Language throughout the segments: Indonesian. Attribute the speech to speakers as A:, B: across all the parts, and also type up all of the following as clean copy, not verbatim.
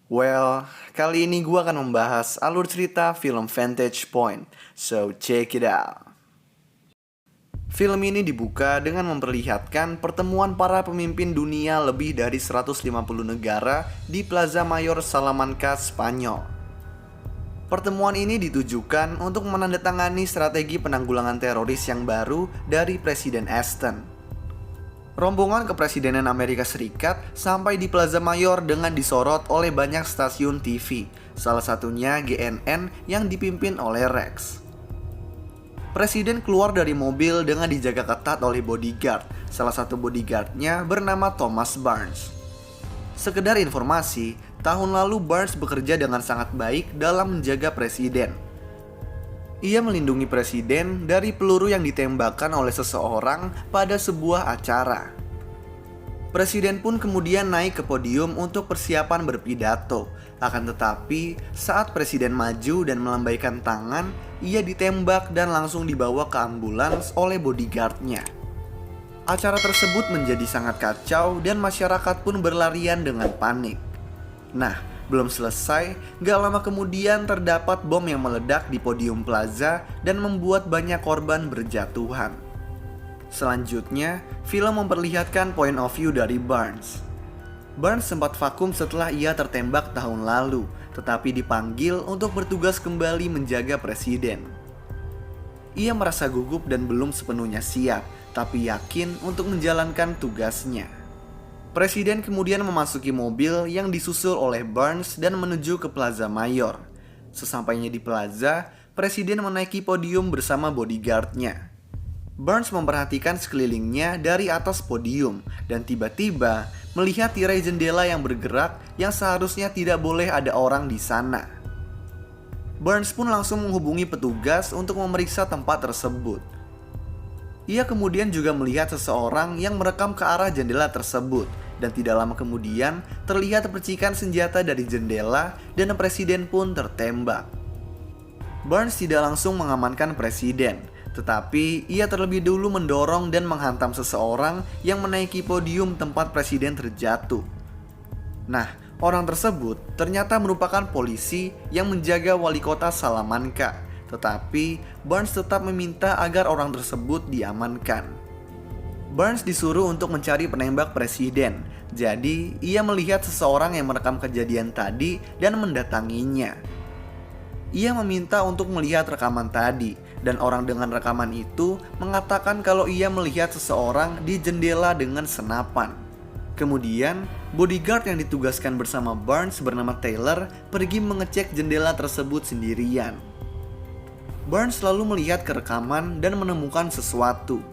A: Well, kali ini gue akan membahas alur cerita film Vantage Point, so check it out. Film ini dibuka dengan memperlihatkan pertemuan para pemimpin dunia lebih dari 150 negara di Plaza Mayor Salamanca, Spanyol. Pertemuan ini ditujukan untuk menandatangani strategi penanggulangan teroris yang baru dari Presiden Aston. Rombongan kepresidenan Amerika Serikat sampai di Plaza Mayor dengan disorot oleh banyak stasiun TV, salah satunya GNN yang dipimpin oleh Rex. Presiden keluar dari mobil dengan dijaga ketat oleh bodyguard, salah satu bodyguardnya bernama Thomas Barnes. Sekedar informasi, tahun lalu Barnes bekerja dengan sangat baik dalam menjaga presiden. Ia melindungi presiden dari peluru yang ditembakkan oleh seseorang pada sebuah acara. Presiden pun kemudian naik ke podium untuk persiapan berpidato. Akan tetapi, saat presiden maju dan melambaikan tangan, ia ditembak dan langsung dibawa ke ambulans oleh bodyguardnya. Acara tersebut menjadi sangat kacau dan masyarakat pun berlarian dengan panik. Nah, belum selesai, gak lama kemudian terdapat bom yang meledak di podium plaza dan membuat banyak korban berjatuhan. Selanjutnya, film memperlihatkan point of view dari Barnes. Barnes sempat vakum setelah ia tertembak tahun lalu, tetapi dipanggil untuk bertugas kembali menjaga presiden. Ia merasa gugup dan belum sepenuhnya siap, tapi yakin untuk menjalankan tugasnya. Presiden kemudian memasuki mobil yang disusul oleh Barnes dan menuju ke Plaza Mayor. Sesampainya di plaza, Presiden menaiki podium bersama bodyguardnya. Barnes memperhatikan sekelilingnya dari atas podium dan tiba-tiba melihat tirai jendela yang bergerak yang seharusnya tidak boleh ada orang di sana. Barnes pun langsung menghubungi petugas untuk memeriksa tempat tersebut. Ia kemudian juga melihat seseorang yang merekam ke arah jendela tersebut. Dan tidak lama kemudian terlihat percikan senjata dari jendela dan presiden pun tertembak. Barnes tidak langsung mengamankan presiden, tetapi ia terlebih dulu mendorong dan menghantam seseorang yang menaiki podium tempat presiden terjatuh. Nah, orang tersebut ternyata merupakan polisi yang menjaga wali kota Salamanca, tetapi Barnes tetap meminta agar orang tersebut diamankan. Barnes disuruh untuk mencari penembak presiden. Jadi, ia melihat seseorang yang merekam kejadian tadi dan mendatanginya. Ia meminta untuk melihat rekaman tadi, dan orang dengan rekaman itu mengatakan kalau ia melihat seseorang di jendela dengan senapan. Kemudian, bodyguard yang ditugaskan bersama Barnes bernama Taylor pergi mengecek jendela tersebut sendirian. Barnes lalu melihat ke rekaman dan menemukan sesuatu.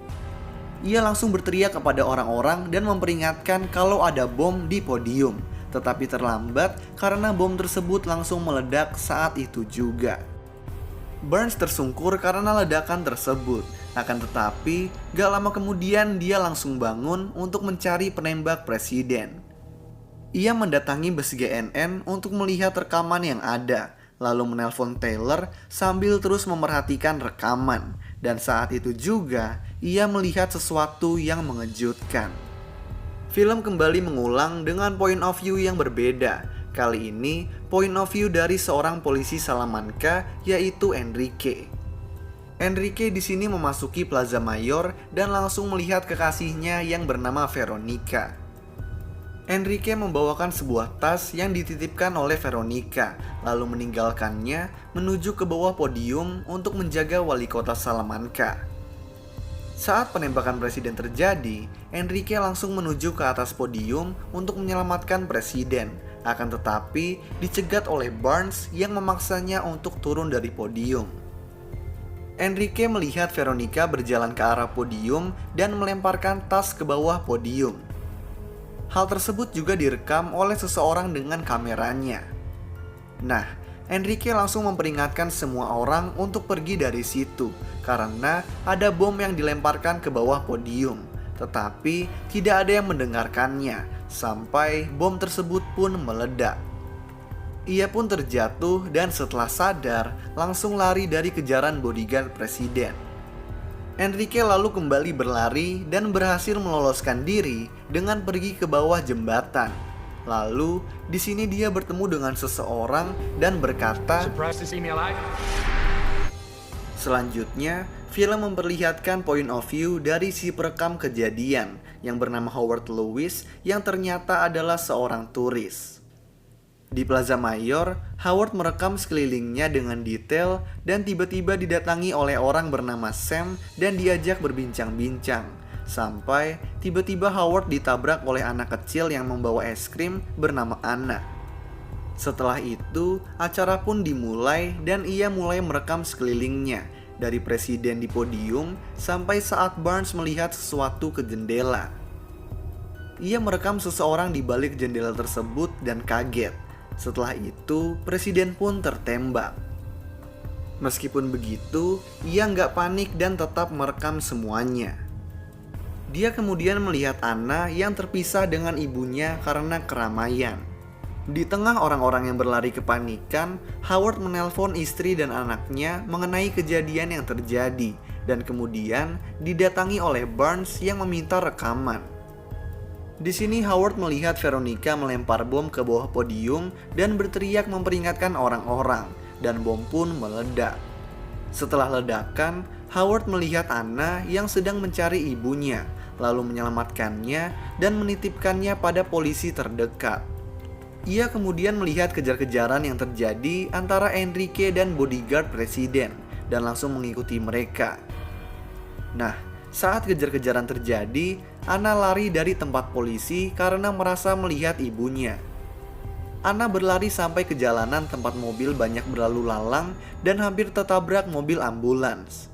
A: Ia langsung berteriak kepada orang-orang dan memperingatkan kalau ada bom di podium. Tetapi terlambat karena bom tersebut langsung meledak saat itu juga. Barnes tersungkur karena ledakan tersebut. Akan tetapi, gak lama kemudian dia langsung bangun untuk mencari penembak presiden. Ia mendatangi bus GNN untuk melihat rekaman yang ada, lalu menelpon Taylor sambil terus memerhatikan rekaman. Dan saat itu juga, ia melihat sesuatu yang mengejutkan. Film kembali mengulang dengan point of view yang berbeda. Kali ini, point of view dari seorang polisi Salamanca, yaitu Enrique. Enrique di sini memasuki Plaza Mayor dan langsung melihat kekasihnya yang bernama Veronica. Enrique membawakan sebuah tas yang dititipkan oleh Veronica, lalu meninggalkannya menuju ke bawah podium untuk menjaga wali kota Salamanca. Saat penembakan presiden terjadi, Enrique langsung menuju ke atas podium untuk menyelamatkan presiden. Akan tetapi, dicegat oleh Barnes yang memaksanya untuk turun dari podium. Enrique melihat Veronica berjalan ke arah podium dan melemparkan tas ke bawah podium. Hal tersebut juga direkam oleh seseorang dengan kameranya. Nah, Enrique langsung memperingatkan semua orang untuk pergi dari situ karena ada bom yang dilemparkan ke bawah podium. Tetapi tidak ada yang mendengarkannya sampai bom tersebut pun meledak. Ia pun terjatuh dan setelah sadar langsung lari dari kejaran bodyguard presiden. Enrique lalu kembali berlari dan berhasil meloloskan diri dengan pergi ke bawah jembatan. Lalu, di sini dia bertemu dengan seseorang dan berkata,
B: Surprised to see me alive?
A: selanjutnya, film memperlihatkan point of view dari si perekam kejadian yang bernama Howard Lewis yang ternyata adalah seorang turis. Di Plaza Mayor, Howard merekam sekelilingnya dengan detail dan tiba-tiba didatangi oleh orang bernama Sam dan diajak berbincang-bincang. Sampai tiba-tiba Howard ditabrak oleh anak kecil yang membawa es krim bernama Anna. Setelah itu, acara pun dimulai dan ia mulai merekam sekelilingnya, dari presiden di podium sampai saat Barnes melihat sesuatu ke jendela. Ia merekam seseorang di balik jendela tersebut dan kaget. Setelah itu, presiden pun tertembak. Meskipun begitu, ia nggak panik dan tetap merekam semuanya. Dia kemudian melihat Anna yang terpisah dengan ibunya karena keramaian. Di tengah orang-orang yang berlari kepanikan, Howard menelpon istri dan anaknya mengenai kejadian yang terjadi dan kemudian didatangi oleh Barnes yang meminta rekaman. Di sini Howard melihat Veronica melempar bom ke bawah podium dan berteriak memperingatkan orang-orang, dan bom pun meledak. Setelah ledakan, Howard melihat Anna yang sedang mencari ibunya, lalu menyelamatkannya dan menitipkannya pada polisi terdekat. Ia kemudian melihat kejar-kejaran yang terjadi antara Enrique dan bodyguard presiden dan langsung mengikuti mereka. Nah, saat kejar-kejaran terjadi, Anna lari dari tempat polisi karena merasa melihat ibunya. Anna berlari sampai ke jalanan tempat mobil banyak berlalu lalang dan hampir tertabrak mobil ambulans.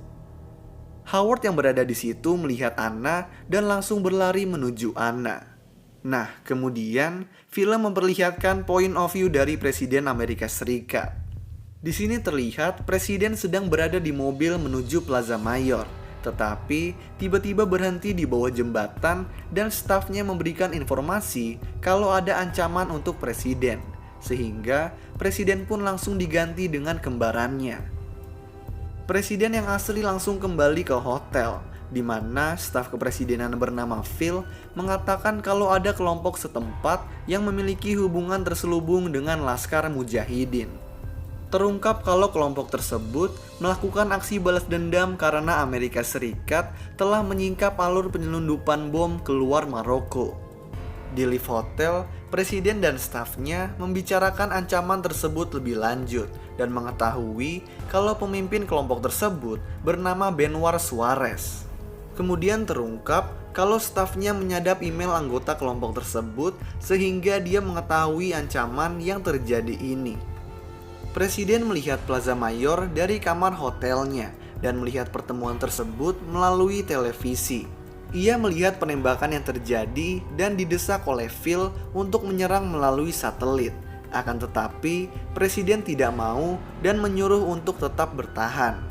A: Howard yang berada di situ melihat Anna dan langsung berlari menuju Anna. Nah, kemudian film memperlihatkan point of view dari Presiden Amerika Serikat. Di sini terlihat presiden sedang berada di mobil menuju Plaza Mayor, tetapi tiba-tiba berhenti di bawah jembatan dan stafnya memberikan informasi kalau ada ancaman untuk presiden, sehingga presiden pun langsung diganti dengan kembarannya. Presiden yang asli langsung kembali ke hotel, di mana staf kepresidenan bernama Phil mengatakan kalau ada kelompok setempat yang memiliki hubungan terselubung dengan Laskar Mujahidin. Terungkap kalau kelompok tersebut melakukan aksi balas dendam karena Amerika Serikat telah menyingkap alur penyelundupan bom keluar Maroko. Di lift hotel, presiden dan stafnya membicarakan ancaman tersebut lebih lanjut dan mengetahui kalau pemimpin kelompok tersebut bernama Benwar Suarez. Kemudian terungkap kalau stafnya menyadap email anggota kelompok tersebut sehingga dia mengetahui ancaman yang terjadi ini. Presiden melihat Plaza Mayor dari kamar hotelnya dan melihat pertemuan tersebut melalui televisi. Ia melihat penembakan yang terjadi dan didesak oleh Phil untuk menyerang melalui satelit. Akan tetapi, presiden tidak mau dan menyuruh untuk tetap bertahan.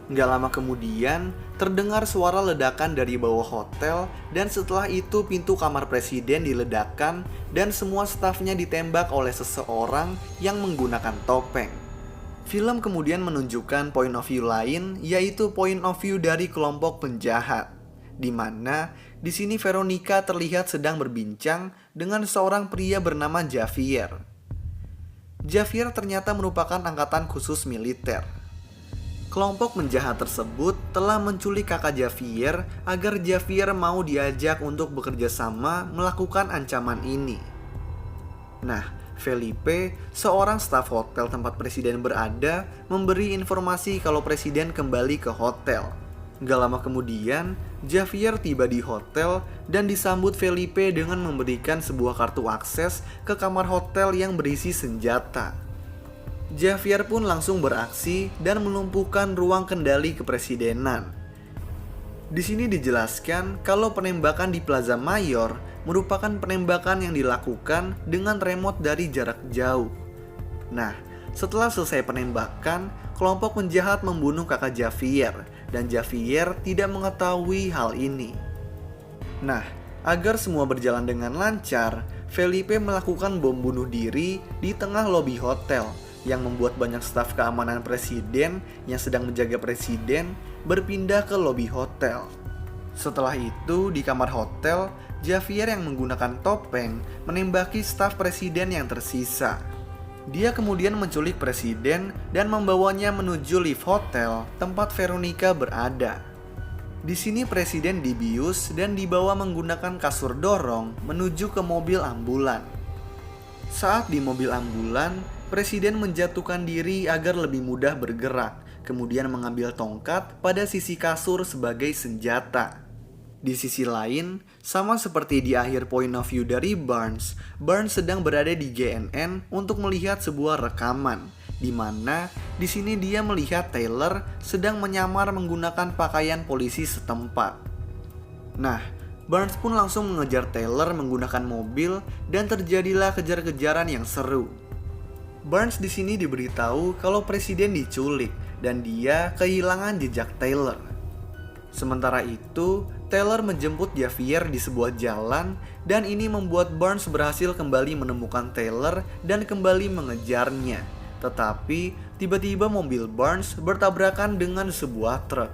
A: Nggak lama kemudian, terdengar suara ledakan dari bawah hotel dan setelah itu pintu kamar presiden diledakkan dan semua stafnya ditembak oleh seseorang yang menggunakan topeng. Film kemudian menunjukkan point of view lain, yaitu point of view dari kelompok penjahat, di mana di sini Veronica terlihat sedang berbincang dengan seorang pria bernama Javier. Javier ternyata merupakan angkatan khusus militer. Kelompok penjahat tersebut telah menculik kakak Javier agar Javier mau diajak untuk bekerja sama melakukan ancaman ini. Nah, Felipe, seorang staf hotel tempat presiden berada, memberi informasi kalau presiden kembali ke hotel. Gak lama kemudian, Javier tiba di hotel dan disambut Felipe dengan memberikan sebuah kartu akses ke kamar hotel yang berisi senjata. Javier pun langsung beraksi dan melumpuhkan ruang kendali kepresidenan. Di sini dijelaskan kalau penembakan di Plaza Mayor merupakan penembakan yang dilakukan dengan remote dari jarak jauh. Nah, setelah selesai penembakan, kelompok penjahat membunuh kakak Javier dan Javier tidak mengetahui hal ini. Nah, agar semua berjalan dengan lancar, Felipe melakukan bom bunuh diri di tengah lobi hotel yang membuat banyak staf keamanan presiden yang sedang menjaga presiden berpindah ke lobi hotel. Setelah itu, di kamar hotel, Javier yang menggunakan topeng menembaki staf presiden yang tersisa. Dia kemudian menculik presiden dan membawanya menuju lift hotel tempat Veronica berada. Di sini presiden dibius dan dibawa menggunakan kasur dorong menuju ke mobil ambulan. Saat di mobil ambulan, presiden menjatuhkan diri agar lebih mudah bergerak, kemudian mengambil tongkat pada sisi kasur sebagai senjata. Di sisi lain, sama seperti di akhir point of view dari Barnes sedang berada di GNN untuk melihat sebuah rekaman, di mana di sini dia melihat Taylor sedang menyamar menggunakan pakaian polisi setempat. Nah, Barnes pun langsung mengejar Taylor menggunakan mobil dan terjadilah kejar-kejaran yang seru. Barnes di sini diberitahu kalau presiden diculik dan dia kehilangan jejak Taylor. Sementara itu, Taylor menjemput Javier di sebuah jalan dan ini membuat Barnes berhasil kembali menemukan Taylor dan kembali mengejarnya. Tetapi, tiba-tiba mobil Barnes bertabrakan dengan sebuah truk.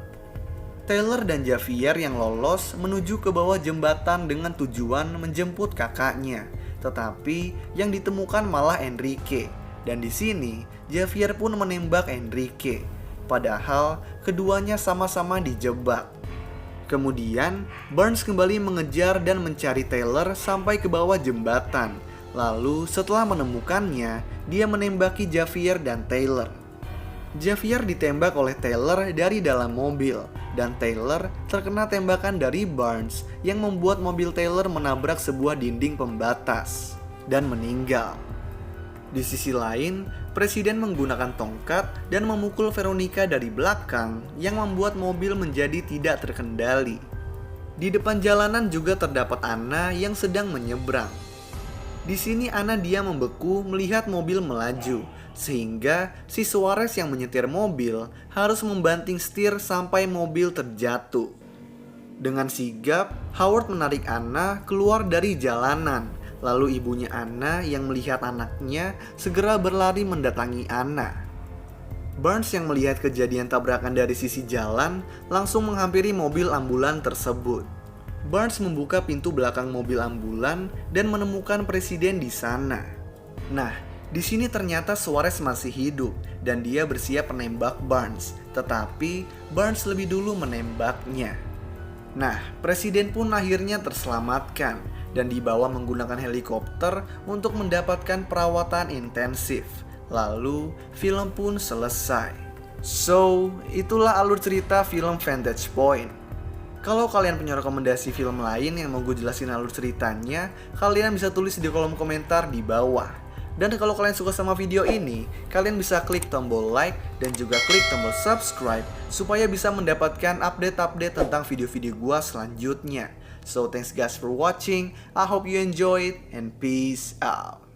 A: Taylor dan Javier yang lolos menuju ke bawah jembatan dengan tujuan menjemput kakaknya. Tetapi yang ditemukan malah Enrique. Dan di sini Javier pun menembak Enrique. Padahal keduanya sama-sama dijebak. Kemudian Barnes kembali mengejar dan mencari Taylor sampai ke bawah jembatan. Lalu setelah menemukannya, dia menembaki Javier dan Taylor. Javier ditembak oleh Taylor dari dalam mobil dan Taylor terkena tembakan dari Barnes yang membuat mobil Taylor menabrak sebuah dinding pembatas dan meninggal. Di sisi lain, presiden menggunakan tongkat dan memukul Veronica dari belakang yang membuat mobil menjadi tidak terkendali. Di depan jalanan juga terdapat Anna yang sedang menyeberang. Di sini Anna dia membeku melihat mobil melaju, sehingga si Suarez yang menyetir mobil harus membanting setir sampai mobil terjatuh. Dengan sigap, Howard menarik Anna keluar dari jalanan. Lalu ibunya Anna yang melihat anaknya segera berlari mendatangi Anna. Barnes yang melihat kejadian tabrakan dari sisi jalan langsung menghampiri mobil ambulan tersebut. Barnes membuka pintu belakang mobil ambulan dan menemukan presiden di sana. Nah, di sini ternyata Suarez masih hidup dan dia bersiap menembak Barnes, tetapi Barnes lebih dulu menembaknya. Nah, presiden pun akhirnya terselamatkan dan dibawa menggunakan helikopter untuk mendapatkan perawatan intensif. Lalu, film pun selesai. So, itulah alur cerita film Vantage Point. Kalau kalian punya rekomendasi film lain yang mau gue jelasin alur ceritanya, kalian bisa tulis di kolom komentar di bawah. Dan kalau kalian suka sama video ini, kalian bisa klik tombol like dan juga klik tombol subscribe supaya bisa mendapatkan update-update tentang video-video gue selanjutnya. So thanks guys for watching, I hope you enjoyed and peace out.